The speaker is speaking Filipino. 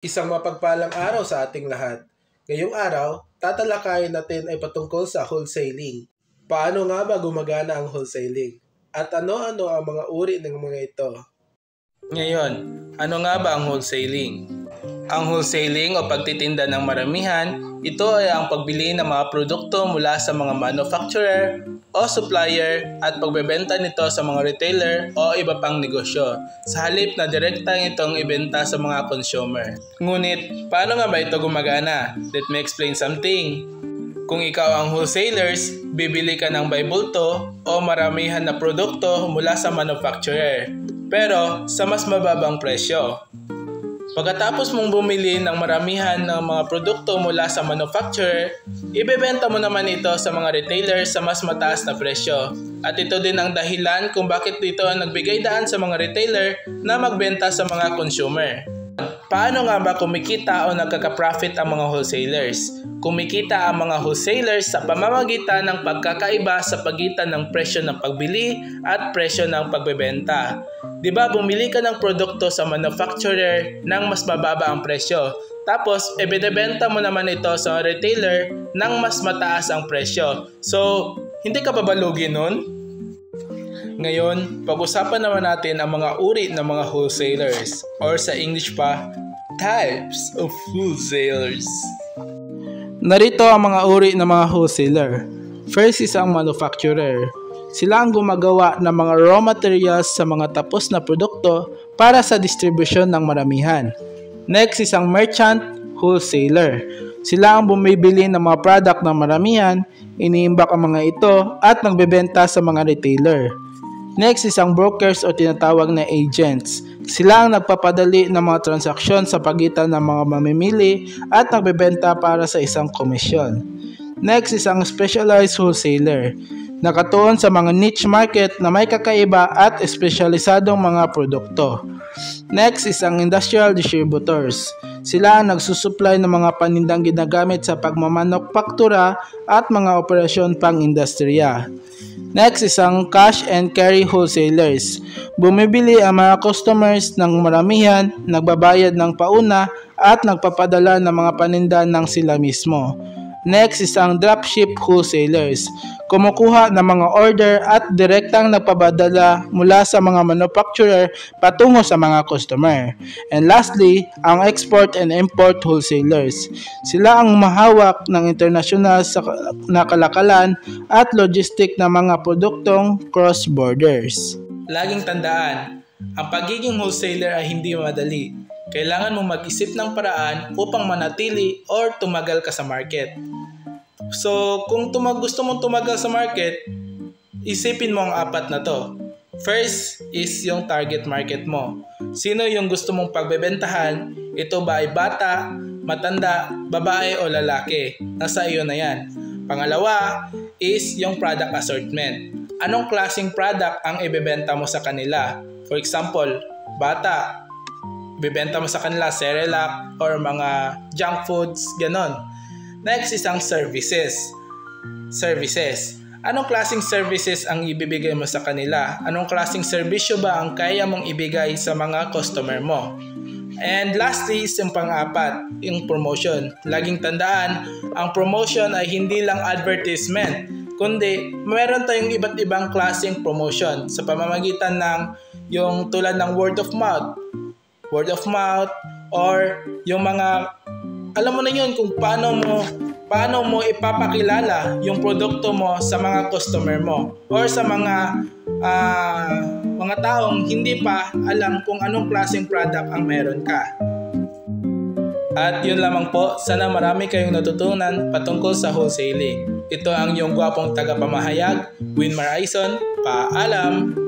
Isang mapagpalang araw sa ating lahat. Ngayong araw, tatalakayin natin ay patungkol sa wholesaling. Paano nga ba gumagana ang wholesaling? At ano-ano ang mga uri ng mga ito? Ngayon, ano nga ba ang wholesaling? Ang wholesaling o pagtitinda ng maramihan, ito ay ang pagbili ng mga produkto mula sa mga manufacturer o supplier at pagbebenta nito sa mga retailer o iba pang negosyo sa halip na direktang itong ibenta sa mga consumer. Ngunit, paano nga ba ito gumagana? Let me explain something. Kung ikaw ang wholesalers, bibili ka ng by bulto o maramihan na produkto mula sa manufacturer, pero sa mas mababang presyo. Pagkatapos mong bumili ng maramihan ng mga produkto mula sa manufacturer, ibebenta mo naman ito sa mga retailers sa mas mataas na presyo. At ito din ang dahilan kung bakit dito nagbigay daan sa mga retailer na magbenta sa mga consumer. Paano nga ba kumikita o nagkaka-profit ang mga wholesalers? Kumikita ang mga wholesalers sa pamamagitan ng pagkakaiba sa pagitan ng presyo ng pagbili at presyo ng pagbebenta. Diba bumili ka ng produkto sa manufacturer ng mas mababa ang presyo, tapos ibebenta mo naman ito sa retailer ng mas mataas ang presyo. So, hindi ka babalugi nun? Ngayon, pag-usapan naman natin ang mga uri ng mga wholesalers or sa English pa, types of wholesalers. Narito ang mga uri ng mga wholesaler. First is ang manufacturer. Sila ang gumagawa ng mga raw materials sa mga tapos na produkto para sa distribution ng maramihan. Next is ang merchant wholesaler. Sila ang bumibili ng mga product ng maramihan, iniimbak ang mga ito at nagbebenta sa mga retailer. Next is ang brokers o tinatawag na agents. Sila ang nagpapadali ng mga transaksyon sa pagitan ng mga mamimili at nagbebenta para sa isang komisyon. Next is ang specialized wholesaler. Nakatuon sa mga niche market na may kakaiba at espesyalisadong mga produkto. Next is ang industrial distributors. Sila ang nagsusupply ng mga panindang ginagamit sa pagmamanufaktura at mga operasyon pang-industriya. Next is ang cash and carry wholesalers. Bumibili ang mga customers ng maramihan, nagbabayad ng pauna at nagpapadala ng mga paninda ng sila mismo. Next is ang dropship wholesalers. Kumukuha ng mga order at direktang nagpapadala mula sa mga manufacturer patungo sa mga customer. And lastly, ang export and import wholesalers. Sila ang mahawak ng international na kalakalan at logistic ng mga produktong cross-borders. Laging tandaan, ang pagiging wholesaler ay hindi madali. Kailangan mong mag-isip ng paraan upang manatili or tumagal ka sa market. So, kung gusto mong tumagal sa market, isipin mo ang apat na to. First is yung target market mo. Sino yung gusto mong pagbebentahan? Ito ba ay bata, matanda, babae o lalaki? Nasa iyo na yan. Pangalawa is yung product assortment. Anong klaseng product ang ibebenta mo sa kanila? For example, bata, ibebenta mo sa kanila Cerelac or mga junk foods, ganon. Next is ang services. Anong klaseng services ang ibibigay mo sa kanila? Anong klaseng serbisyo ba ang kaya mong ibigay sa mga customer mo? And lastly is yung pang-apat, yung promotion. Laging tandaan, ang promotion ay hindi lang advertisement, kundi meron tayong iba't ibang klaseng promotion sa pamamagitan ng yung tulad ng word of mouth or yung mga alam mo na yun kung paano mo ipapakilala yung produkto mo sa mga customer mo or sa mga taong hindi pa alam kung anong klaseng product ang meron ka. At yun lamang po, sana marami kayong natutunan patungkol sa wholesaling. Ito ang iyong gwapong tagapamahayag, Winmar Aison. Paalam!